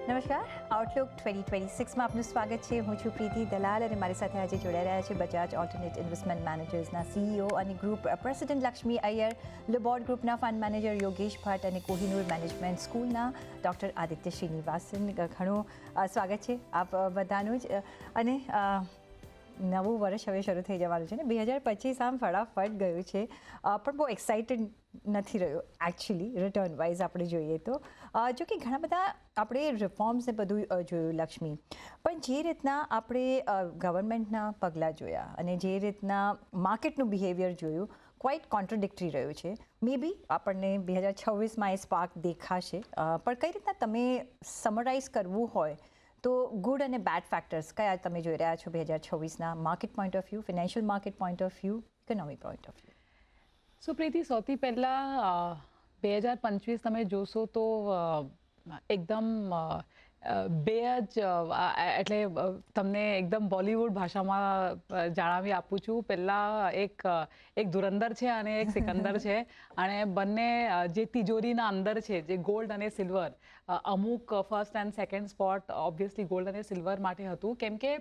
નમસ્કાર. આઉટલુક 2026માં આપનું સ્વાગત છે. હું છું પ્રીતિ દલાલ અને મારી સાથે આજે જોડાઈ રહ્યા છે બજાજ ઓલ્ટરનેટ ઇન્વેસ્ટમેન્ટ મેનેજર્સના સીઈઓ અને ગ્રુપ પ્રેસિડેન્ટ લક્ષ્મી અય્યર, લુબોર્ડ ગ્રુપના ફંડ મેનેજર યોગેશ ભટ્ટ અને કોહિનૂર મેનેજમેન્ટ સ્કૂલના ડૉક્ટર આદિત્ય શ્રીનિવાસન. ઘણું સ્વાગત છે આપ બધાનું જ. અને નવું વર્ષ હવે શરૂ થઈ જવાનું છે ને, 2025 આમ ફટાફટ ગયું છે, પણ બહુ એક્સાઇટેડ નથી રહ્યો એકચ્યુઅલી રિટર્ન વાઇઝ આપણે જોઈએ તો. જો કે ઘણા બધા આપણે રિફોર્મ્સને બધું જોયું લક્ષ્મી, પણ જે રીતના આપણે ગવર્મેન્ટના પગલાં જોયા અને જે રીતના માર્કેટનું બિહેવિયર જોયું, ક્વાઇટ કોન્ટ્રડિક્ટરી રહ્યું છે. મે બી આપણને 2026માં એ સ્પાર્ક દેખાશે, પણ કઈ રીતના તમે સમરાઇઝ કરવું હોય તો ગુડ અને બેડ ફેક્ટર્સ કયા તમે જોઈ રહ્યા છો 2026ના market point of view, financial market point of view, economy point of view? So Priti, સૌથી પહેલાં 2025 તમે જોશો તો એકદમ બે જ એટલે તમને એકદમ બોલિવૂડ ભાષામાં જણાવી આપું છું. પહેલાં એક ધુરંદર છે અને એક સિકંદર છે, અને બંને જે તિજોરીના અંદર છે, જે ગોલ્ડ અને સિલ્વર, અમુક first and second spot obviously gold અને સિલ્વર માટે હતું, કેમ કે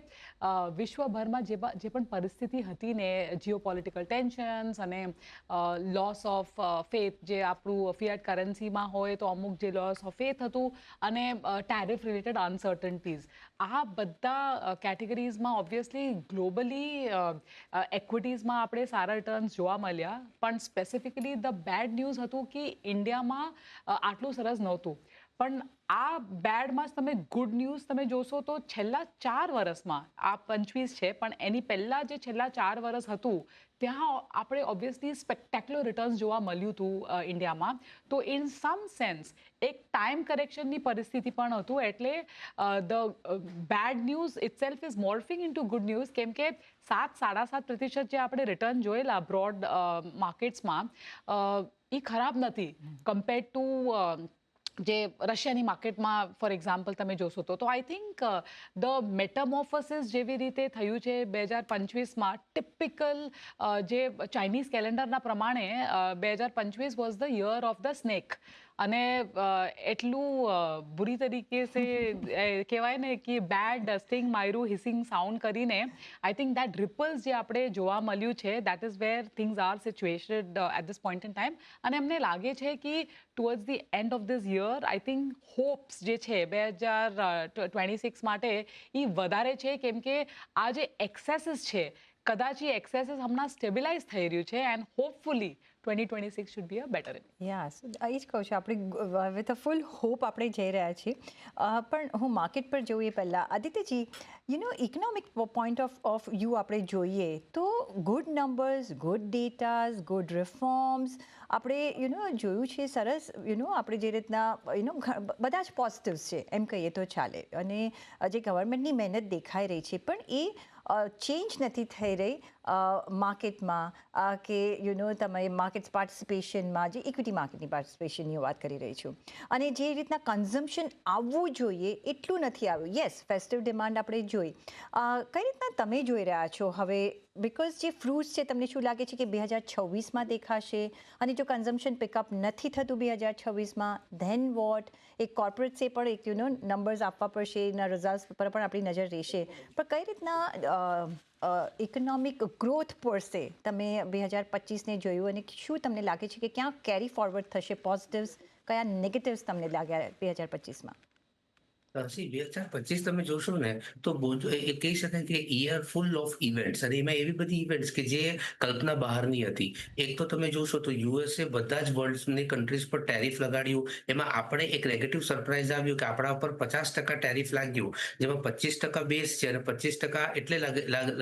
વિશ્વભરમાં જે પણ પરિસ્થિતિ હતી ને, જીઓપોલિટિકલ ટેન્શન્સ અને લોસ ઓફ ફેથ, જે આપણું ફિયાટ કરન્સીમાં હોય તો અમુક જે લોસ ઓફ ફેથ હતું, અને ટેરિફ રિલેટેડ અનસર્ટનિટીઝ, આ બધા કેટેગરીઝમાં ઓબ્વિયસલી ગ્લોબલી એક્વિટીઝમાં આપણે સારા રિટર્ન્સ જોવા મળ્યા, પણ સ્પેસિફિકલી ધ બેડ ન્યૂઝ હતું કે ઇન્ડિયામાં આટલું સરસ નહોતું. પણ આ બેડમાં જ તમે ગુડ ન્યૂઝ તમે જોશો તો છેલ્લા 4 વર્ષમાં, આ 25 છે પણ એની પહેલાં જે છેલ્લા 4 વર્ષ હતું, ત્યાં આપણે ઓબ્વિયસલી સ્પેક્ટેક્યુલર રિટર્ન્સ જોવા મળ્યું હતું ઇન્ડિયામાં. તો ઇન સમ સેન્સ એક ટાઈમ કરેક્શનની પરિસ્થિતિ પણ હતું, એટલે the bad news itself is morphing into good news, કેમ કે 7-7.5% જે આપણે રિટર્ન જોયેલા બ્રોડ માર્કેટ્સમાં, એ ખરાબ નથી કમ્પેર ટુ જે રશિયાની માર્કેટમાં ફોર એક્ઝામ્પલ તમે જોશો તો આઈ થિંક ધ મેટામોર્ફોસિસ જેવી રીતે થયું છે 2025માં, ટિપિકલ જે ચાઇનીઝ કેલેન્ડરના પ્રમાણે 2025 was the year of the snake. અને એટલું બુરી તરીકે સે કહેવાય ને કે બેડ સ્ટિંગ માયરું હિસિંગ સાઉન્ડ કરીને, આઈ થિંક દેટ રિપલ્સ જે આપણે જોવા મળ્યું છે, that is where things are situated at this point in time. અને એમને લાગે છે કે towards the end of this year, I think hopes જે છે 2026 માટે એ વધારે છે, કેમ કે આ જે એક્સેસીસ છે, કદાચ એ એક્સેસીસ હમણાં સ્ટેબિલાઇઝ થઈ રહ્યું છે, and hopefully 2026 should be a better year. Yes, એ જ કહું છું, આપણે વિથ અ ફૂલ હોપ આપણે જઈ રહ્યા છીએ. પણ હું માર્કેટ પર જવું એ પહેલાં Adityaji, economic point of view આપણે જોઈએ તો good numbers, good datas, good reforms આપણે જોયું છે સરસ. આપણે જે રીતના બધા જ પોઝિટિવ્સ છે એમ કહીએ તો ચાલે, અને જે ગવર્મેન્ટની મહેનત દેખાઈ રહી છે, પણ એ ચેન્જ નથી થઈ રહી માર્કેટમાં, કે તમે માર્કેટ પાર્ટિસિપેશનમાં, જે ઇક્વિટી માર્કેટની પાર્ટિસિપેશનની વાત કરી રહી છું, અને જે રીતના કન્ઝમ્પશન આવવું જોઈએ એટલું નથી આવ્યું. યસ, ફેસ્ટિવ ડિમાન્ડ આપણે જોઈ. કઈ રીતના તમે જોઈ રહ્યા છો હવે, બિકોઝ જે ફ્રૂટ્સ છે તમને શું લાગે છે કે 2026માં દેખાશે, અને જો કન્ઝમ્પશન પિકઅપ નથી થતું 2026માં, ધેન વોટ? એક કોર્પોરેટ્સે પણ એક નંબર્સ આપવા પડશે, એના રિઝલ્ટ્સ પર પણ આપણી નજર રહેશે, પણ કઈ રીતના ઇકોનોમિક ગ્રોથ પર સે તમે 2025ને જોયું, અને શું તમને લાગે છે કે ક્યાં કેરી ફોરવર્ડ થશે પોઝિટિવ્સ, કયા નેગેટિવ્સ તમને લાગ્યા 2025માં? 2025 તમે જોશો ને તો એ કહી શકાય કે યર ફૂલ ઓફ ઇવેન્ટ્સ, અને એમાં એવી બધી ઇવેન્ટ્સ કે જે કલ્પના બહારની હતી. એક તો તમે જોશો તો યુએસએ બધા જ વર્લ્ડની કન્ટ્રીઝ પર ટેરિફ લગાડ્યું, એમાં આપણે એક નેગેટિવ સરપ્રાઇઝ આવ્યું કે આપણા ઉપર 50% ટેરિફ લાગ્યું, જેમાં 25% બેઝ છે અને 25% એટલે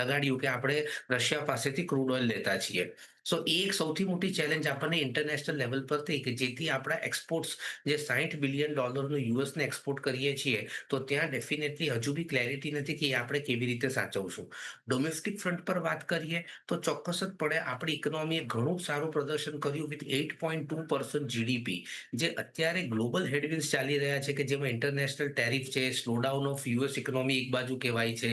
લગાડ્યું કે આપણે રશિયા પાસેથી ક્રૂડ ઓઇલ લેતા છીએ. સો એ એક સૌથી મોટી ચેલેન્જ આપણને ઇન્ટરનેશનલ લેવલ પર થઈ, કે જેથી આપણા એક્સપોર્ટ્સ જે $60 બિલિયન યુએસને એક્સપોર્ટ કરીએ છીએ, તો ત્યાં ડેફિનેટલી હજુ બી ક્લેરિટી નથી કે આપણે કેવી રીતે સાચવશું. ડોમેસ્ટિક ફ્રન્ટ પર વાત કરીએ તો ચોક્કસ જ પડે આપણી ઇકોનોમીએ ઘણું સારું પ્રદર્શન કર્યું વિથ 8.2% જીડીપી, જે અત્યારે ગ્લોબલ હેડવિન્સ ચાલી રહ્યા છે, કે જેમાં ઇન્ટરનેશનલ ટેરિફ છે, સ્લોડાઉન ઓફ યુએસ ઇકોનોમી એક બાજુ કહેવાય છે,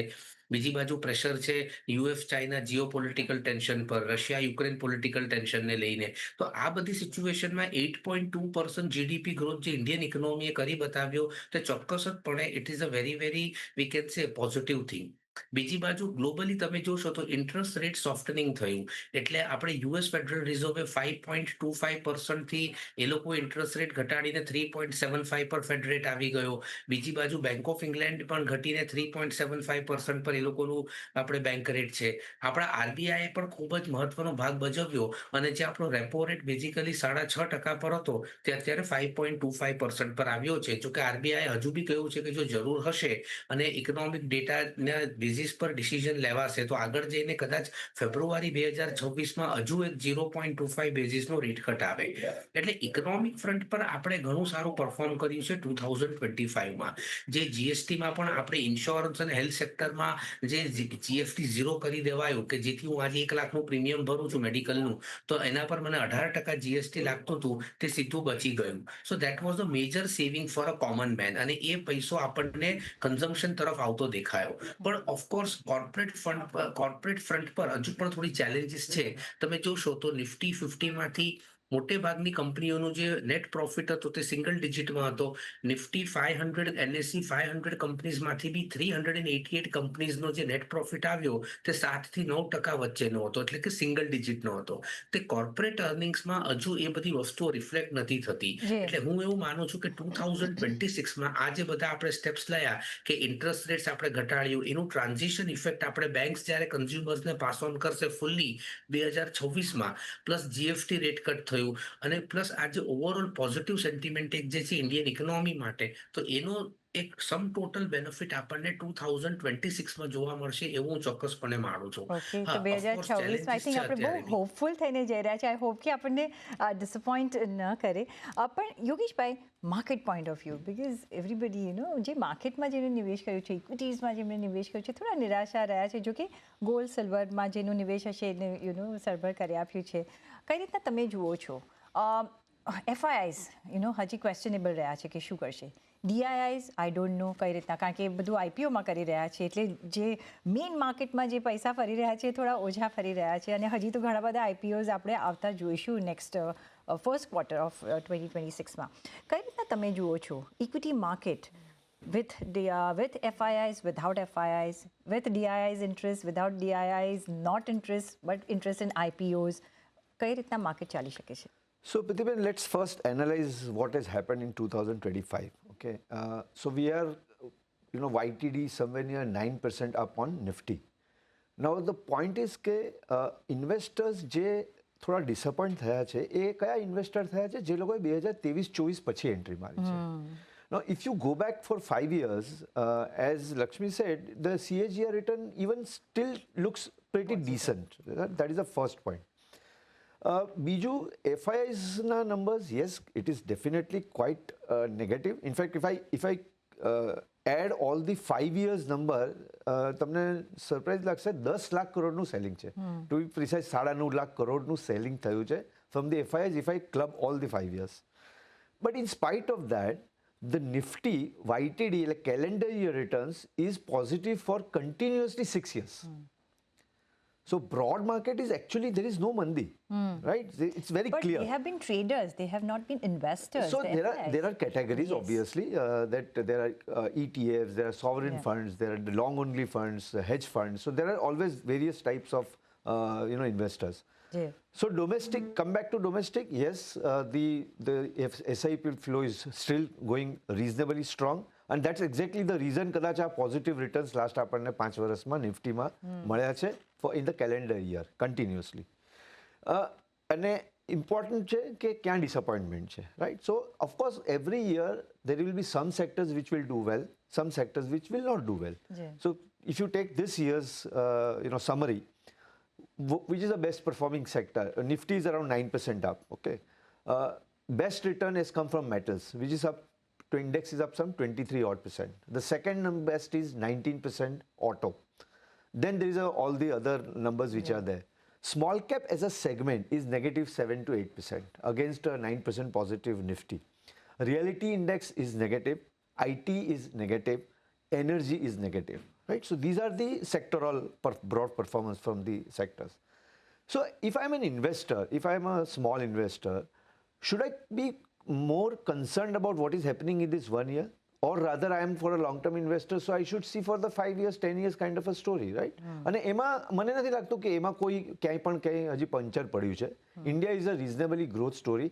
બીજી બાજુ પ્રેશર છે યુએસ ચાઇના જીઓપોલિટિકલ ટેન્શન પર, રશિયા યુક્રેન પોલિટિકલ ટેન્શનને લઈને. તો આ બધી સિચ્યુએશનમાં 8.2% જીડીપી ગ્રોથ જે ઇન્ડિયન ઇકોનોમીએ કરી બતાવ્યો તે ચોક્કસપણે it is a very very we can say positive thing. બીજી બાજુ ગ્લોબલી તમે જોશો તો ઇન્ટરેસ્ટ રેટ સોફ્ટનિંગ થયું, એટલે આપણે યુએસ ફેડરલ રિઝર્વે 5.25% થી એ લોકો ઇન્ટરેસ્ટ રેટ ઘટાડીને 3.75 પર ફેડ રેટ આવી ગયો. બીજી બાજુ બેંક ઓફ ઇંગ્લેન્ડ પણ ઘટીને 3.75% પર એ લોકોનું આપણે બેંક રેટ છે. આપણા આરબીઆઈ પણ ખૂબ જ મહત્વનો ભાગ ભજવ્યો અને જે આપણો રેપો રેટ બેઝિકલી 6.5% પર હતો તે અત્યારે 5.25% પર આવ્યો છે. જોકે આરબીઆઈ હજુ બી કહ્યું છે કે જો જરૂર હશે અને ઇકોનોમિક ડેટાના બેઝિસ પર ડિસિઝન લેવાશે તો આગળ જઈને કદાચ ફેબ્રુઆરી 2026માં હજુ એક 0.25 બેઝિસનો રેટ કટ આવે. એટલે ઇકોનોમિક ફ્રન્ટ પર આપણે ઘણું સારું પરફોર્મ કર્યું છે 2025માં. જે જીએસટીમાં પણ આપણે ઇન્સ્યોરન્સ અને હેલ્થ સેક્ટરમાં જે જીએસટી ઝીરો કરી દેવાયું કે જેથી હું આજે 1 લાખનું પ્રીમિયમ ભરું છું મેડિકલનું, તો એના પર મને 18% જીએસટી લાગતું હતું તે સીધું બચી ગયું. So that was a major saving for a common main અને એ પૈસો આપણને કન્ઝમ્પશન તરફ આવતો દેખાયો. પણ ઓફકોર્સ કોર્પોરેટ ફ્રન્ટ પર હજુ પણ થોડી ચેલેન્જીસ છે. તમે જોશો તો નિફ્ટી 50માંથી મોટે ભાગની કંપનીઓનું જે નેટ પ્રોફિટ હતો તે સિંગલ ડિજિટમાં હતો. નિફ્ટી 500 એનએસસી 500 કંપનીઝમાંથી બી 388 કંપનીઝનો જે નેટ પ્રોફિટ આવ્યો તે 7 થી 9% વચ્ચેનો હતો, એટલે કે સિંગલ ડિજિટનો હતો. તે કોર્પોરેટ અર્નિંગ્સમાં હજુ એ બધી વસ્તુઓ રિફ્લેક્ટ નથી થતી. જી. એટલે હું એવું માનું છું કે 2026માં આ જે બધા આપણે સ્ટેપ્સ લયા કે ઇન્ટરેસ્ટ રેટ્સ આપણે ઘટાડ્યું, એનું ટ્રાન્ઝિશન ઇફેક્ટ આપણે બેંક્સ જ્યારે કન્ઝ્યુમર્સને પાસ ઓન કરશે ફુલ્લી 2026માં, પ્લસ જીએસટી રેટ કટ થયું અને પ્લસ આજે ઓવરઓલ પોઝિટિવ સેન્ટિમેન્ટ એક જે છે ઇન્ડિયન ઇકોનોમી માટે, તો એનો એક સમ ટોટલ બેનિફિટ આપણને 2026માં જોવા મળશે એવું હું ચોક્કસપણે માનું છું. ઓકે, હા, તો ઓફકોર્સ 2026 આઈ ચેલેન્જીસ થિંક છે આપણે બહુ અત્યારે બી. હોપફુલ થઈને જઈ રહ્યા છે. આઈ હોપ કે આપણને ડિસઅપોઇન્ટ ન કરે. પણ Yogeshbhai, market point of view, because everybody જે માર્કેટમાં જેને નિવેશ કર્યો છે, ઇક્વિટીઝમાં જેમને નિવેશ કર્યો છે, થોડા નિરાશા રહ્યા છે. જો કે ગોલ્ડ સિલ્વરમાં જેનો નિવેશ હશે એને સરભર કરી આપ્યું છે. કઈ રીતના તમે જુઓ છો? એફઆઈઆઈઝ હજી ક્વેશ્ચનેબલ રહ્યા છે કે શું કરશે. ડીઆઈઆઈઝ આઈ ડોન્ટ નો કઈ રીતના, કારણ કે એ બધું આઈપીઓમાં કરી રહ્યા છે, એટલે જે મેઇન માર્કેટમાં જે પૈસા ફરી રહ્યા છે એ થોડા ઓછા ફરી રહ્યા છે. અને હજી તો ઘણા બધા આઈપીઓઝ આપણે આવતા જોઈશું નેક્સ્ટ ફર્સ્ટ ક્વાર્ટર ઓફ 2026માં. કઈ રીતના તમે જુઓ છો equity market with FIIs, without FIIs, with DIIs interest, without DIIs, not interest, but interest in IPOs? કઈ રીતના માર્કેટ ચાલી શકે છે? So, Pratibha, let's first analyze what has happened in 2025. Okay, so we are, YTD somewhere near 9% up on Nifty. Now the point is કે investors જે થોડા disappoint થયા છે એ કયા ઇન્વેસ્ટર થયા છે જે લોકોએ 2023-24 પછી એન્ટ્રી મારી છે. Now, if you go back for 5 years, as Lakshmi said, the CAGR return even still looks pretty decent. That is the first point. Bijou, FIIs na numbers, yes, it is definitely quite negative. In fact, if I add all the 5 years number, તમને surprise લાગશે 10 લાખ કરોડનું selling છે. Two બી precise 9.5 lakh કરોડનું selling થયું છે from the FIIs if I club all the 5 years. But in spite of that, the Nifty YTD, like calendar year returns, is positive for continuously 6 years. So broad market is actually, there is no mandi, right? It's very But clear. they have been traders, they have not been investors. So the FIIs. there are categories, Yes. obviously, that there are ETFs, there are sovereign funds, there are the long only funds, hedge funds. So there are always various types of investors. Yeah. So domestic, come back to domestic. Yes, the SIP flow is still going reasonably strong, and that's exactly the reason કદાચ આ positive returns last આપણને 5 વર્ષમાં નિફ્ટીમાં મળ્યા છે for in the calendar year continuously. અને important છે કે ક્યાં disappointment છે, right? So of course every year there will be some sectors which will do well, some sectors which will not do well. Yeah. So if you take this year's summary, which is the best performing sector? Nifty is around 9% up. Okay, best return has come from metals, which is up. To index is up some 23 odd percent. The second best is 19% auto. Then there is all the other numbers which are there. Small cap as a segment is negative 7 to 8% against a 9% positive Nifty. Realty index is negative. IT is negative. Energy is negative. right? So these are the sectoral broad performance from the sectors. So if I'm an investor, if I'm a small investor, should I be more concerned about what is happening in this 1 year? Or rather, I am for a long-term investor, so I should see for the 5 years, 10 years kind of a story, right? અને એમાં મને નથી લાગતું કે એમાં કોઈ ક્યાંય પણ ક્યાંય હજી પંચર પડ્યું છે. India is a reasonably growth story.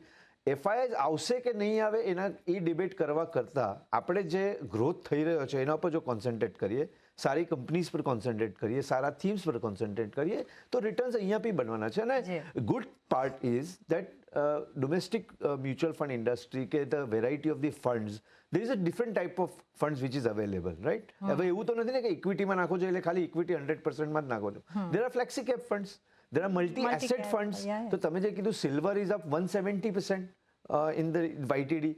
FII આવશે કે નહીં આવે એના એ ડિબેટ કરવા કરતાં આપણે જે ગ્રોથ થઈ રહ્યો છે એના પર જો કોન્સન્ટ્રેટ કરીએ, સારી કંપનીઝ પર કોન્સન્ટ્રેટ કરીએ, સારા થીમ્સ પર કોન્સન્ટ્રેટ કરીએ તો રિટર્ન્સ અહીંયા બી બનવાના છે. અને good part is that domestic mutual fund industry કે the variety of the funds, there is a different type of funds which is available, right? હવે એવું તો નથી ને કે ઇક્વિટીમાં નાખો છો એટલે ખાલી ઇક્વિટી 100% માં જ નાખો છો. There are flexi cap funds, there are multi asset funds. તો તમે જે કીધું silver is up 170% in the YTD,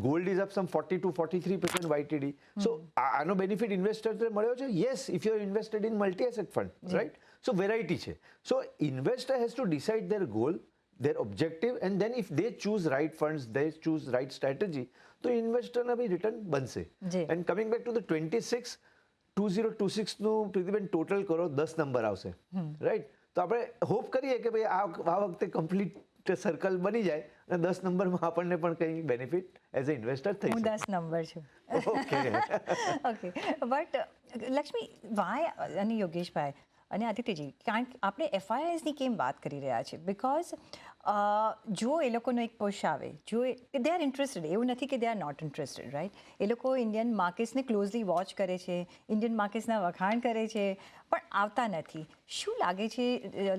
gold is up some 40 to 43% YTD. So આનો બેનિફિટ ઇન્વેસ્ટરને મળ્યો છે. Yes, if you are invested in multi asset fund, right? So variety છે. So investor has to decide their goal, their objective, and then if they choose right funds, they choose right strategy, તો ઇન્વેસ્ટરના બી return બનશે. And coming back to the 2026 નું Pritiben total કરો 10 number આવશે, right? તો આપણે hope કરીએ કે ભાઈ આ વખતે કમ્પ્લીટ સર્કલ બની જાય અને 10 નંબરમાં આપણને પણ કંઈ બેનિફિટ એઝ અ ઇન્વેસ્ટર થઈ હું શકે. 10 નંબર છું. ઓકે ઓકે, બટ લક્ષ્મી, વાય અને યોગેશભાઈ અને આદિત્યજી, કારણ કે આપણે એફઆઈઆઈસની કેમ વાત કરી રહ્યા છીએ? બિકોઝ જો એ લોકોનો એક પુશ આવે, જો દે આર ઇન્ટરેસ્ટેડ, એવું નથી કે they are not interested, right? એ લોકો ઇન્ડિયન માર્કેટ્સને ક્લોઝલી વોચ કરે છે, ઇન્ડિયન માર્કેટ્સના વખાણ કરે છે, પણ આવતા નથી. શું લાગે છે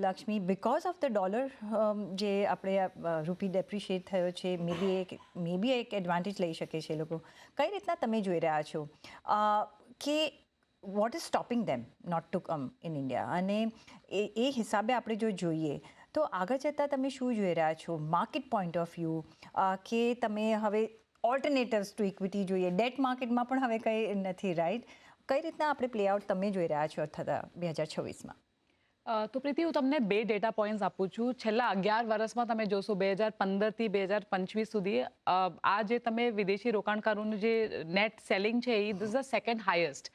Lakshmi, because of the dollar જે આપણે રૂપી ડેપ્રિશિએટ થયો છે, મે બી એક એડવાન્ટેજ લઈ શકે છે એ લોકો? કઈ રીતના તમે જોઈ રહ્યા છો કે what is stopping them not to come in India? અને એ હિસાબે આપણે જો જોઈએ તો આગળ જતાં તમે શું જોઈ રહ્યા છો માર્કેટ પોઈન્ટ ઓફ વ્યૂ, કે તમે હવે ઓલ્ટરનેટિવ્સ ટુ ઇક્વિટી જોઈએ? ડેટ માર્કેટમાં પણ હવે કંઈ નથી, રાઈટ? કઈ રીતના આપણે પ્લે આઉટ તમે જોઈ રહ્યા છો થતા 2026માં? તો પ્રીતિ, હું તમને 2 ડેટા પોઈન્ટ્સ આપું છું. છેલ્લા 11 વર્ષમાં તમે જોશો 2015થી 2025 સુધી આ જે તમે વિદેશી રોકાણકારોનું જે નેટ સેલિંગ છે એ ઇઝ ધ સેકન્ડ હાઈએસ્ટ.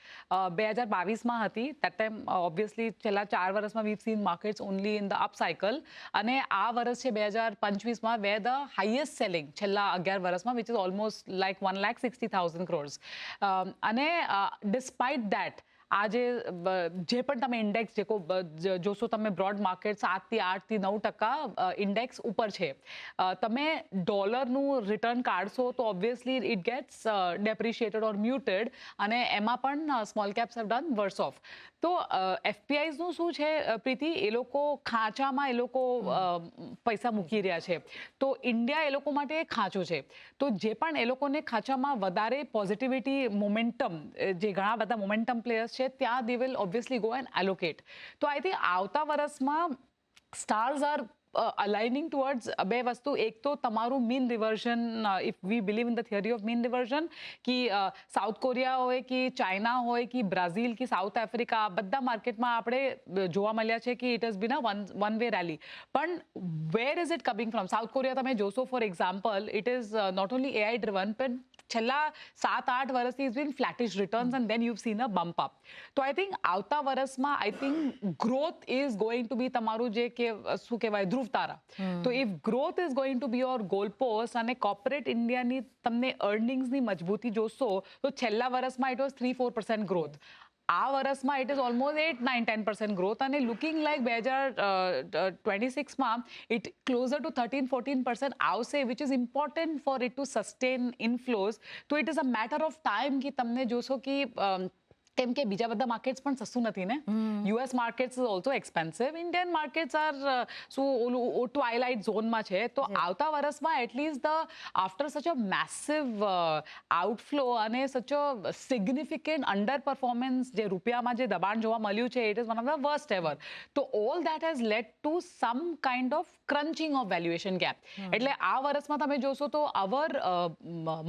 2022માં હતી. દેટ ટાઈમ ઓબ્વિયસલી છેલ્લા 4 વર્ષમાં weave scene markets only in the up cycle. અને આ વર્ષ છે 2025માં વેર ધ હાઈએસ્ટ સેલિંગ છેલ્લા 11 વર્ષમાં, which is almost like 1,60,000 crores. અને ડિસ્પાઇટ દેટ આ જે પણ તમે ઇન્ડેક્સ જોશો તમે બ્રોડ માર્કેટ 7થી 8થી 9% ઇન્ડેક્સ ઉપર છે. તમે ડોલરનું રિટર્ન કાઢશો તો obviously it gates ડેપ્રિશિએટેડ or muted, અને એમાં પણ small caps have done worse off. તો એફપીઆઈઝનું શું છે પ્રીતિ, એ લોકો ખાંચામાં એ લોકો પૈસા મૂકી રહ્યા છે. તો ઇન્ડિયા એ લોકો માટે ખાંચો છે. તો જે પણ એ લોકોને ખાંચામાં વધારે પોઝિટિવિટી, મોમેન્ટમ, જે ઘણા બધા મોમેન્ટમ પ્લેયર્સ છે ત્યાં they will obviously go and allocate. તો આઈ થિંક આવતા વર્ષમાં સ્ટાર્સ આર અલાઇનિંગ ટુવર્ડ્સ 2 વસ્તુ. એક તો તમારું mean reversion, if we believe in the theory of mean reversion, કે સાઉથ કોરિયા હોય કે ચાઇના હોય કે બ્રાઝિલ કે સાઉથ આફ્રિકા, બધા માર્કેટમાં આપણે જોવા મળ્યા છે કે it has been a one way rally. પણ where is it coming from? South Korea તમે જોશો for example, it is not only AI driven, પણ છેલ્લા 7-8 વર્ષથી is been flattish returns and then you seen a bump up. તો I think આવતા વર્ષમાં I think growth is going to be તમારું જે કે શું કહેવાય ધ્રુવ તારા. તો if growth is going to B your goal post, અને કોર્પોરેટ ઇન્ડિયાની તમને અર્નિંગ્સની મજબૂતી જોશો તો છેલ્લા વર્ષમાં ઇટ વોઝ 3-4% ગ્રોથ. આ વર્ષમાં ઇટ ઇઝ ઓલમોસ્ટ 8-9-10% ગ્રોથ, અને લુકિંગ લાઈક 2026માં ઇટ ક્લોઝર ટુ 13-14% આવશે, which is important for it to sustain inflows. તો it is a matter of time કે તમને જોશો કે કેમ કે બીજા બધા માર્કેટ્સ પણ સસ્તું નથી ને. US markets is also expensive. Indian markets are શું ઓલું ટ્વાઇલાઇટ ઝોનમાં છે. તો આવતા વર્ષમાં એટલીસ્ટ આફ્ટર સચ અ મેસિવ આઉટફ્લો અને સચ અ સિગ્નિફિકન્ટ અંડર પરફોર્મન્સ, જે રૂપિયામાં જે દબાણ જોવા મળ્યું છે, it is one of the worst ever. તો all that has led to some kind of crunching of valuation gap. એટલે આ વર્ષમાં તમે જોશો તો our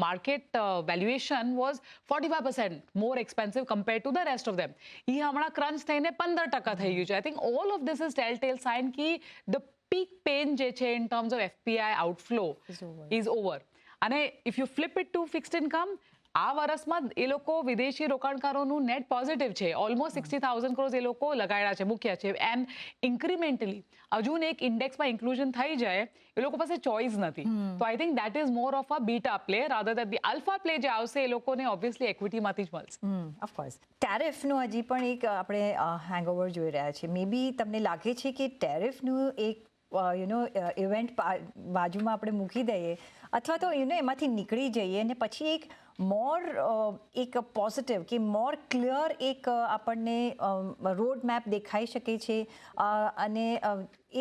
market valuation was 45% more expensive compare to the rest of them. એ હમણાં crunch થઈને 15% થઈ ગયું છે. I think all of this is tell sign કે ધ પીક પેન જે છે in terms of FPI outflow is over. અને if you flip it to fixed income, આ વર્ષમાં એ લોકો વિદેશી રોકાણકારોનું નેટ પોઝિટિવ છે. ઓલમોસ્ટ 60,000 કરોડ એ લોકો લગાડ્યા છે, મૂક્યા છે. એન્ડ ઇન્ક્રીમેન્ટલી હજુ એક ઇન્ડેક્સમાં ઇન્ક્લુઝન થઈ જાય, એ લોકો પાસે ચોઇસ નથી. તો I think that is more of a beta play rather then the alpha play જે આવશે એ લોકોને ઓબ્વિયસલી ઇક્વિટીમાંથી જ મળશે. ઓફકોર્સ ટેરિફનું હજી પણ એક આપણે હેંગઓવર જોઈ રહ્યા છીએ. મે બી તમને લાગે છે કે ટેરિફનું એક ઇવેન્ટ બાજુમાં આપણે મૂકી દઈએ અથવા તો એમાંથી નીકળી જઈએ અને પછી એક મોર એક પોઝિટિવ કે મોર ક્લિયર એક આપણને રોડ મેપ દેખાઈ શકે છે અને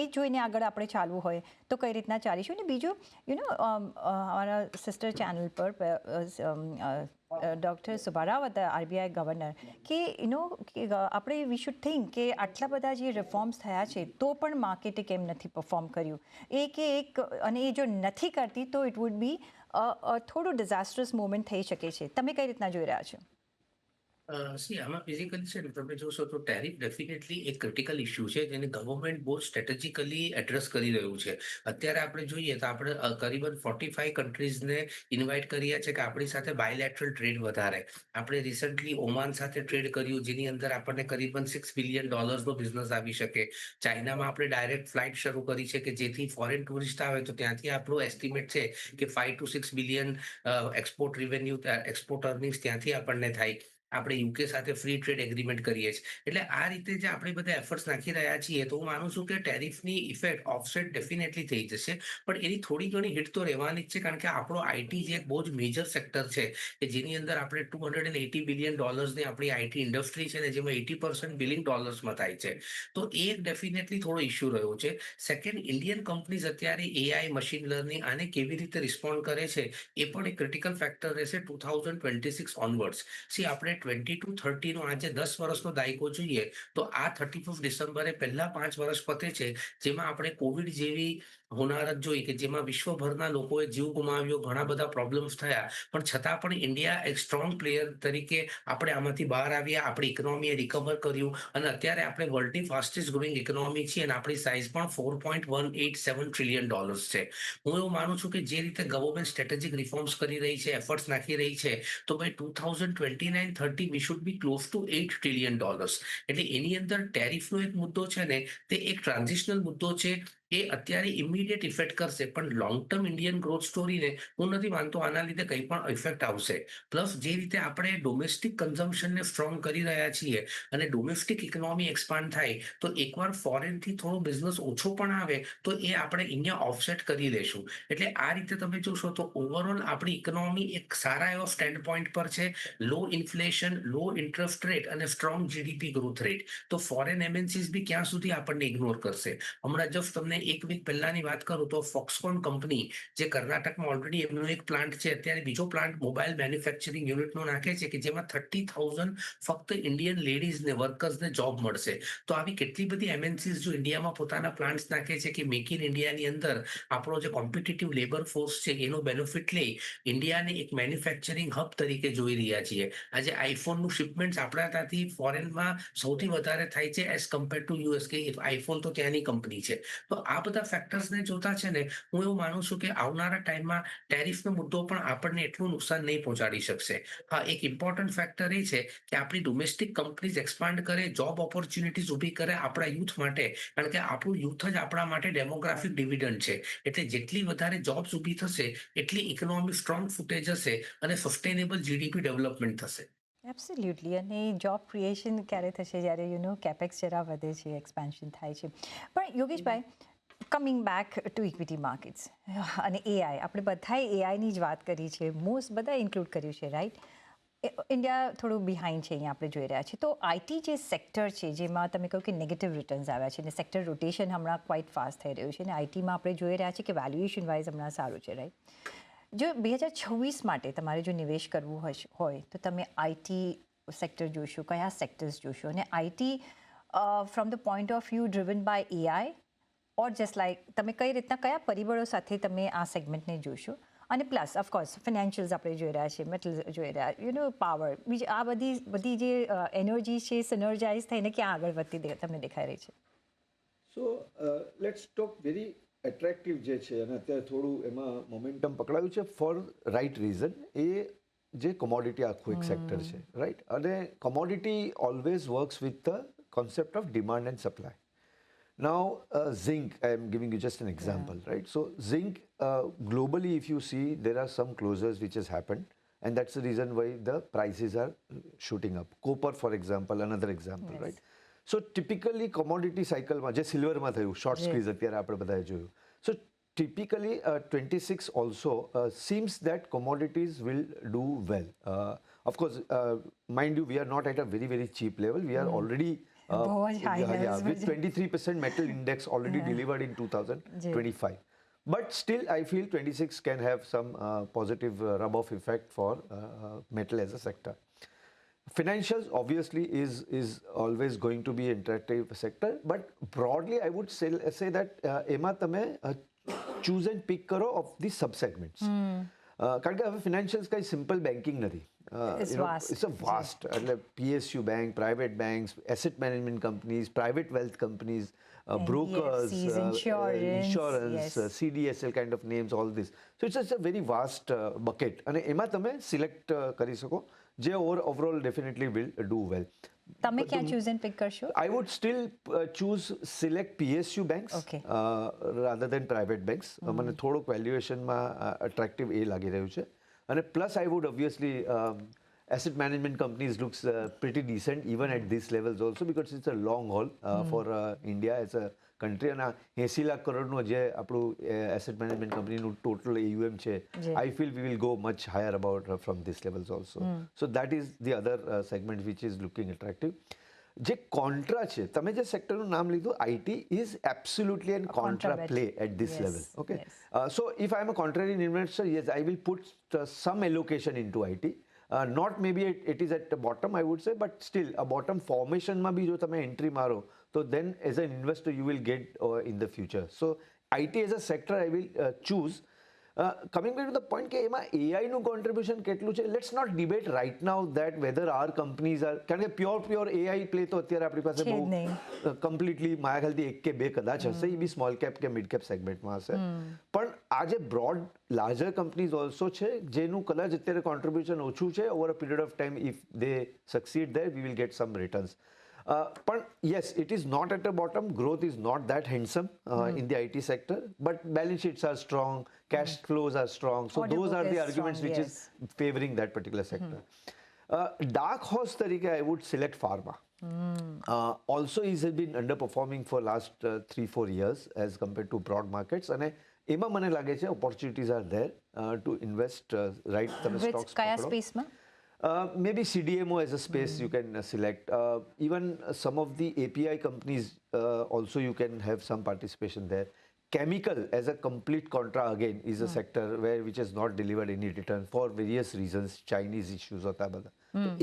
એ જોઈને આગળ આપણે ચાલવું હોય તો કઈ રીતના ચાલીશું. અને બીજું અમારા સિસ્ટર ચેનલ પર ડૉક્ટર સુબ્બારાવ હતા, આરબીઆઈ ગવર્નર, કે આપણે વી શુડ થિંક કે આટલા બધા જે રિફોર્મ્સ થયા છે તો પણ માર્કેટે કેમ નથી પરફોર્મ કર્યું એક અને એ જો નથી કરતી તો ઇટ વુડ બી થોડું ડિઝાસ્ટરસ મોમેન્ટ થઈ શકે છે. તમે કઈ રીતના જોઈ રહ્યા છો? આમાં ફિઝિકલી છે ને તમે જોશો તો ટેરિફ ડેફિનેટલી એક ક્રિટિકલ ઇસ્યુ છે જેને ગવર્મેન્ટ બહુ સ્ટ્રેટેજિકલી એડ્રેસ કરી રહ્યું છે. અત્યારે આપણે જોઈએ તો આપણે કરીબન 45 કન્ટ્રીઝને ઇન્વાઇટ કર્યા છે કે આપણી સાથે બાયલેટરલ ટ્રેડ વધારે. આપણે રિસન્ટલી ઓમાન સાથે ટ્રેડ કર્યું જેની અંદર આપણને કરીબન $6 બિલિયન નો બિઝનેસ આવી શકે. ચાઇનામાં આપણે ડાયરેક્ટ ફ્લાઇટ શરૂ કરી છે કે જેથી ફોરેન ટુરિસ્ટ આવે તો ત્યાંથી આપણો એસ્ટિમેટ છે કે 5 to 6 billion export revenue export earnings ત્યાંથી આપણને થાય. આપણે યુકે સાથે ફ્રી ટ્રેડ એગ્રીમેન્ટ કરીએ છીએ. એટલે આ રીતે જે આપણે બધા એફર્ટ્સ નાખી રહ્યા છીએ તો હું માનું છું કે ટેરિફની ઇફેક્ટ ઓફસેટ ડેફિનેટલી થઈ જશે, પણ એની થોડી ઘણી હિટ તો રહેવાની જ છે કારણ કે આપણો આઈટી જે એક બહુ જ મેજર સેક્ટર છે કે જેની અંદર આપણે $280 બિલિયન ની આપણી આઈટી ઇન્ડસ્ટ્રી છે ને જેમાં 80% બિલિંગ ડોલર્સમાં થાય છે. તો એ એક ડેફિનેટલી થોડો ઇશ્યુ રહ્યો છે. સેકન્ડ, ઇન્ડિયન કંપનીઝ અત્યારે એઆઈ, મશીન લર્નિંગ આને કેવી રીતે રિસ્પોન્ડ કરે છે એ પણ એક ક્રિટિકલ ફેક્ટર રહેશે 2026 ઓનવર્ડ્સ. આપણે 22-30 આજે 10 વર્ષનો દાયકો જોઈએ તો આ 31 ડિસેમ્બરે પહેલા 5 વર્ષ પતે છે જેમાં આપણે કોવિડ જેવી હોનારત જોઈ કે જેમાં વિશ્વભરના લોકોએ જીવ ગુમાવ્યો, ઘણા બધા પ્રોબ્લેમ્સ થયા, પણ છતાં પણ ઇન્ડિયા એક સ્ટ્રોંગ પ્લેયર તરીકે આપણે આમાંથી બહાર આવ્યા, આપણી ઇકોનોમીએ રિકવર કર્યું અને અત્યારે આપણે વર્લ્ડની ફાસ્ટેસ્ટ ગ્રોઈંગ ઇકોનોમી છીએ અને આપણી સાઇઝ પણ $4.187 ટ્રિલિયન છે. હું એવું માનું છું કે જે રીતે ગવર્મેન્ટ સ્ટ્રેટેજિક રિફોર્મ્સ કરી રહી છે, એફર્ટ્સ નાખી રહી છે, તો ભાઈ 2029-30 we should be close to $8 trillion. એટલે એની અંદર ટેરિફનો એક મુદ્દો છે ને તે એક ટ્રાન્ઝિશનલ મુદ્દો છે. એ અત્યારે ઇમિડિયેટ ઇફેક્ટ કરશે પણ લોંગ ટર્મ ઇન્ડિયન ગ્રોથ સ્ટોરીને હું નથી માનતો આના લીધે કંઈ પણ ઇફેક્ટ આવશે. પ્લસ જે રીતે આપણે ડોમેસ્ટિક કન્ઝમ્પશનને સ્ટ્રોંગ કરી રહ્યા છીએ અને ડોમેસ્ટિક ઇકોનોમી એક્સપાન્ડ થાય તો એકવાર ફોરેનથી થોડો બિઝનેસ ઓછો પણ આવે તો એ આપણે અહીંયા ઓફસેટ કરી લેશું. એટલે આ રીતે તમે જોશો તો ઓવરઓલ આપણી ઇકોનોમી એક સારા એવા સ્ટેન્ડ પોઈન્ટ પર છે. લો ઇન્ફ્લેશન, લો ઇન્ટરેસ્ટ રેટ અને સ્ટ્રોંગ જીડીપી ગ્રોથ રેટ. તો ફોરેન એમએનસીઝ બી ક્યાં સુધી આપણને ઇગ્નોર કરશે? હમણાં જસ્ટ તમને એક વીક પહેલાની વાત કરું તો ફોક્સકોન કંપની જે કર્ણાટકમાં ઓલરેડી એમનો એક પ્લાન્ટ છે, અત્યારે બીજો પ્લાન્ટ મોબાઈલ મેન્યુફેક્ચરિંગ યુનિટનો નાખે છે કે જેમાં 30,000 ફક્ત ઇન્ડિયન લેડીઝને, વર્કર્સને જોબ મળશે. તો આવી કેટલી બધી એમએનસીઝ જો ઇન્ડિયામાં પોતાના પ્લાન્ટ્સ નાખે છે કે મેક ઇન ઇન્ડિયાની અંદર આપણો જે કોમ્પિટિટિવ લેબર ફોર્સ છે એનો બેનિફિટ લઈ ઇન્ડિયાને એક મેન્યુફેક્ચરિંગ હબ તરીકે જોઈ રહ્યા છીએ. આજે આઈફોનનું શિપમેન્ટ આપણા ત્યાંથી ફોરેનમાં સૌથી વધારે થાય છે એઝ કમ્પેર ટુ યુએસ, કે આઈફોન તો ત્યાંની કંપની છે. તો આ બધા ફેક્ટર્સને જોતા છે ને હું એવું માનું છું કે આવનારા ટાઈમમાં ટેરિફનો મુદ્દો પણ આપણને એટલું નુકસાન નહીં પહોંચાડી શકશે. હા, એક ઇમ્પોર્ટન્ટ ફેક્ટર એ છે કે આપણી ડોમેસ્ટિક કંપનીઝ એક્સપાન્ડ કરે, જોબ ઓપોર્ચ્યુનિટીઝ ઊભી કરે આપણા યુથ માટે, કારણ કે આપણું યુથ જ આપણા માટે ડેમોગ્રાફિક ડિવિડન્ડ છે. એટલે જેટલી વધારે જોબ્સ ઊભી થશે એટલી ઇકોનોમી સ્ટ્રોંગ ફૂટેજ હશે અને સસ્ટેનેબલ જીડીપી ડેવલપમેન્ટ થશે. એબ્સોલ્યુટલી. અને જોબ ક્રિએશન ક્યારે થશે જ્યારે કેપેક્સ જરા વધે છે, એક્સપેન્શન થાય છે. પણ Yogeshbhai, coming back to equity markets અને એઆઈ, આપણે બધાએ એઆઈની જ વાત કરી છે, મોસ્ટ બધા ઇન્ક્લુડ કર્યું છે, રાઈટ? ઇન્ડિયા થોડું બિહાઇન્ડ છે અહીંયા આપણે જોઈ રહ્યા છીએ. તો આઈટી જે સેક્ટર છે જેમાં તમે કહ્યું કે નેગેટિવ રિટર્ન્સ આવ્યા છે અને સેક્ટર રોટેશન હમણાં ક્વાઇટ ફાસ્ટ થઈ રહ્યું છે અને આઈટીમાં આપણે જોઈ રહ્યા છીએ કે વેલ્યુએશન વાઇઝ હમણાં સારું છે, રાઈટ? જો 2026 માટે તમારે જો નિવેશ કરવું હોય તો તમે આઈટી સેક્ટર જોશો, કયા સેક્ટર્સ જોશો? અને IT from the point of view driven by AI or just like તમે કઈ રીતના કયા પરિબળો સાથે તમે આ સેગમેન્ટને જોશો? અને પ્લસ ઓફકોર્સ ફિનાન્શિયલ્સ આપણે જોઈ રહ્યા છીએ, મેટલ જોઈ રહ્યા, પાવર, બીજી આ બધી જે એનર્જી છે સિનર્જાઇઝ થઈને ક્યાં આગળ વધતી તમને દેખાઈ રહી છે? So let's talk very attractive જે છે અને અત્યારે થોડું એમાં મોમેન્ટમ પકડાયું છે ફોર રાઇટ રીઝન. એ જે કોમોડિટી આખું એક સેક્ટર છે, રાઈટ? અને commodity always works with the concept of demand and supply. Now, zinc, I am giving you just an example, right? So, zinc, globally, if you see, there are some closures which has happened, and that's the reason why the prices are shooting up. Copper, for example, another example, right? So, typically, commodity cycle, જે સિલ્વરમાં થયું, short squeeze અત્યારે આપણે બધાએ જોયું. So, typically, 26 also seems that commodities will do well. Of course, mind you, we are not at a very, very cheap level. We are already બહુ જ high levels પર with છે. 23% metal index already delivered in 2025. But still, I feel 26 can have some positive rub-off effect for metal as a sector. Financials obviously is always going to be an attractive sector, but broadly I would say that એમાં તમે choose and pick કરો of the sub-segments. કારણ કે હવે ફિનાન્શિયલ્સ કઈ simple banking નથી. It's vast. It's a vast, એટલે PSU bank, private banks, asset management companies, private wealth companies, brokers, NBFCs, insurance, yes. CDSL kind of names, all this. So it's just a very vast bucket. અને એમાં તમે select કરી શકો જે overall definitely will do well. તમે ક્યાં choose and pick કરશો? I would still choose select PSU banks Okay. rather than private banks. મને થોડુંક વેલ્યુએશનમાં attractive એ લાગી રહ્યું છે. અને plus I would obviously asset management companies looks pretty decent even at these levels also because it's a long haul for India as a country. અને 80 લાખ કરોડનું જે આપણું asset management companyનું total AUM છે, જી. I feel we will go much higher about from these levels also. So that is the other segment which is looking attractive. જે contra છે, તમે જે સેક્ટરનું નામ લીધું IT is absolutely an contra bet. play at this Yes, level. Okay. yes. So if I am a contrarian investor, yes, I will put some allocation into IT. Not maybe it is at the bottom, I would say, but still a bottom formation માં બી જો તમે entry મારો, તો then as an investor you will get in the future. So IT as a sector I will choose. Coming back to the point કે એમાં AI નું contribution કેટલું છે, let's not debate right now that whether our companies are, કારણ કે pure AI play તો અત્યારે આપણી પાસે છે જ બહુ નહીં. કમ્પ્લીટલી મારા ખ્યાલથી એક કે બે કદાચ હશે, એ બી સ્મોલ કેપ કે મિડ કેપ સેગમેન્ટમાં હશે. પણ આ જે બ્રોડ લાર્જર કંપનીઝ ઓલ્સો છે જેનું કદાચ અત્યારે કોન્ટ્રીબ્યુશન ઓછું છે, over a period of time if they succeed there we will get some returns. પણ yes, it is not at a bottom, growth is not that handsome in the IT sector, but balance sheets are strong, cash flows are strong, so Order those book are the is arguments strong, which yes. is favoring that particular sector. Dark horse તરીકે I would select pharma. Also is has been underperforming for last 3-4 years as compared to broad markets, અને એમાં મને લાગે છે opportunities are there to invest, right? તમે Which stocks કયા પકડો. સ્પેસમાં? Maybe CDMO as a space you can select. Even some of the API companies also you can have some participation there. Chemical as a complete contra again is a sector which has not delivered any return for various reasons, Chinese issues હોતા બધા.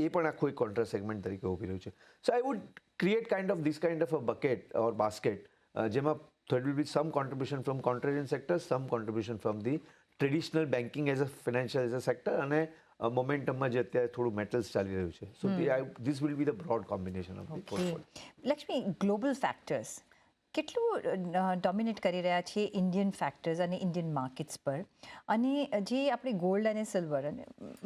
એ પણ આખું એક contra segment તરીકે ઉભી રહ્યું છે. So I would create this kind of a bucket or basket જેમાં there will be some contribution from contrarian sectors, some contribution from the traditional banking as a financial as a sector, અને મોમેન્ટમમાં જે અત્યારે થોડું metals ચાલી રહ્યું છે. So this will be the broad combination of the portfolio. Lakshmi, global factors કેટલું dominate કરી રહ્યા છે ઇન્ડિયન ફેક્ટર્સ અને ઇન્ડિયન માર્કેટ્સ પર, અને જે આપણે ગોલ્ડ અને સિલ્વર અને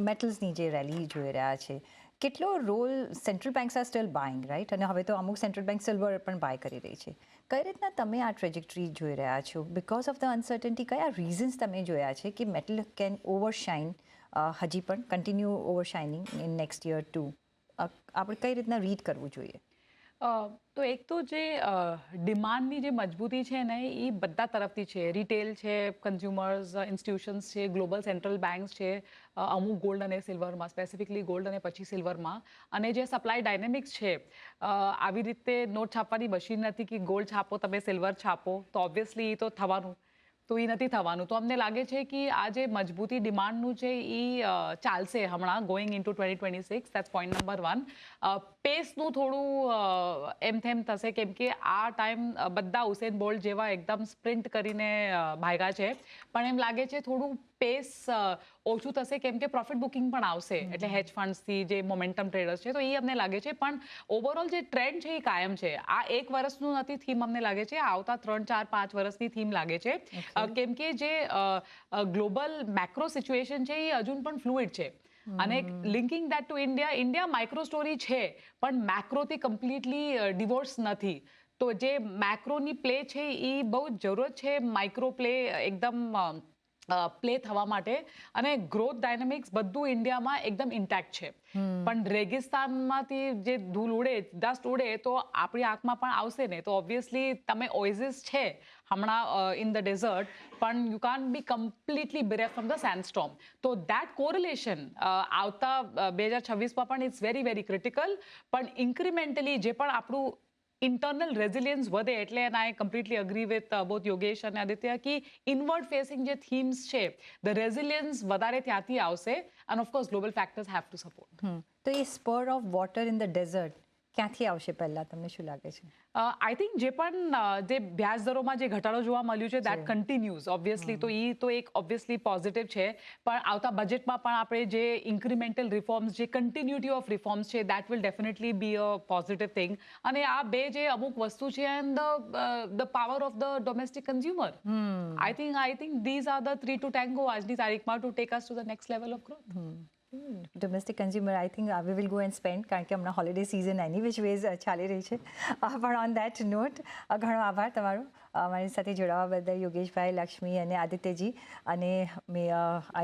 મેટલ્સની જે રેલી જોઈ રહ્યા છે, કેટલો role central banks are still buying, right? અને હવે તો અમુક સેન્ટ્રલ બેંક સિલ્વર પણ બાય કરી રહી છે. કઈ રીતના તમે આ ટ્રેજેક્ટરી જોઈ રહ્યા છો? બિકોઝ ઓફ ધ અનસર્ટનિટી કયા રીઝન્સ તમે જોયા છે કે મેટલ કેન ઓવરશાઇન, હજી પણ continue overshining in next year too? આપણે કઈ રીતના રીડ કરવું જોઈએ? તો એક તો જે ડિમાન્ડની જે મજબૂતી છે ને એ બધા તરફથી છે. રિટેલ છે, કન્ઝ્યુમર્સ, ઇન્સ્ટિટ્યુશન્સ છે, ગ્લોબલ સેન્ટ્રલ બેંક્સ છે, અમુક ગોલ્ડ અને સિલ્વરમાં, સ્પેસિફિકલી ગોલ્ડ અને પછી સિલ્વરમાં. અને જે સપ્લાય ડાયનેમિક્સ છે, આવી રીતે નોટ છાપવાની મશીન નથી કે ગોલ્ડ છાપો તમે સિલ્વર છાપો, તો ઓબ્વિયસલી એ તો થવાનું, તો એ નથી થવાનું. તો અમને લાગે છે કે આ જે મજબૂતી ડિમાન્ડનું છે એ ચાલશે હમણાં going into 2026. That's point number 1. પેસનું થોડું એમ થેમ થશે કેમ કે આ ટાઈમ બધા ઉસેન બોલ્ટ જેવા એકદમ સ્પ્રિન્ટ કરીને ભાગ્યા છે, પણ એમ લાગે છે થોડું પેસ ઓછું થશે કેમ કે પ્રોફિટ બુકિંગ પણ આવશે, એટલે હેજ ફંડ્સથી જે મોમેન્ટમ ટ્રેડર્સ છે, તો એ અમને લાગે છે. પણ ઓવરઓલ જે ટ્રેન્ડ છે એ કાયમ છે. આ એક વર્ષનું નથી થીમ, અમને લાગે છે આવતા 3-4-5 વર્ષની થીમ લાગે છે. કેમ કે જે ગ્લોબલ મેક્રો સિચ્યુએશન છે એ હજુ પણ ફ્લુઇડ છે. અને linking that to India micro story છે પણ મેક્રોથી કમ્પ્લીટલી ડિવોર્સ નથી. તો જે મેક્રોની પ્લે છે એ બહુ જરૂરત છે માઇક્રો પ્લે એકદમ પ્લે થવા માટે, અને ગ્રોથ ડાયનેમિક્સ બધું ઇન્ડિયામાં એકદમ ઇન્ટેક્ટ છે. પણ રેગિસ્તાનમાંથી જે ધૂળ ઉડે, ડસ્ટ ઉડે તો આપણી આંખમાં પણ આવશે ને. તો ઓબ્વિયસલી તમે ઓએસિસ છે હમણાં ઇન ધ ડેઝર્ટ, પણ you can't be completely bereft from the sandstorm. તો દેટ કોરિલેશન આવતા 2026માં પણ ઇટ્સ વેરી વેરી ક્રિટિકલ. પણ ઇન્ક્રિમેન્ટલી જે પણ આપણું ઇન્ટરનલ રેઝિલિયન્સ વધે એટલે, and I completely agree with both Yogesh અને આદિત્ય, કે ઇનવર્ડ ફેસિંગ જે થીમ્સ છે ધ રેઝિલિયન્સ વધારે ત્યાંથી આવશે. And of course global factors have to support. તો એ spur of water in the desert ક્યાંથી આવશે પહેલાં, તમને શું લાગે છે? આઈ થિંક જે પણ જે વ્યાજ દરોમાં જે ઘટાડો જોવા મળ્યું છે દેટ કન્ટિન્યુઝ ઓબ્વિયસલી. તો એ તો એક ઓબ્વિયસલી પોઝિટિવ છે. પણ આવતા બજેટમાં પણ આપણે જે ઇન્ક્રિમેન્ટલ રિફોર્મ્સ, જે કન્ટિન્યુટી ઓફ રિફોર્મ્સ છે that will definitely be a positive thing. અને આ બે જે અમુક વસ્તુ છે and the power of the domestic consumer, I think these are the 3 to tango આજની તારીખમાં to take us to the next level of growth. Domestic consumer I think we will go and spend, કારણ કે હમણાં holiday season any which ways ચાલી રહી છે. પણ on that not ઘણો આભાર તમારો અમારી સાથે જોડાવા બદલ, યોગેશભાઈ, લક્ષ્મી અને આદિત્યજી. અને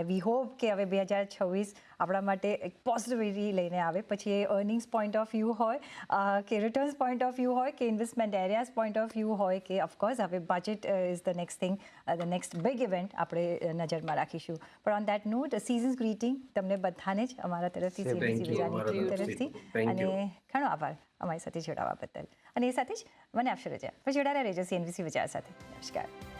વી હોપ કે હવે 2026 આપણા માટે એક પોઝિટિવિટી લઈને આવે. પછી એ અર્નિંગ્સ પોઈન્ટ ઓફ વ્યૂ હોય કે રિટર્ન્સ પોઈન્ટ ઓફ વ્યૂ હોય કે investment areas point of view હોય કે ઓફકોર્સ હવે budget is the next thing, the next big event આપણે નજરમાં રાખીશું. પણ on that note season's greeting તમને બધાને જ અમારા તરફથી, CNBC બજારની ટીમ તરફથી, અને ઘણો આભાર અમારી સાથે જોડાવા બદલ. અને એ સાથે જ મને આપશો રજા. પછી જોડાયેલા રહેજો CNBC બજાર સાથે. નમસ્કાર.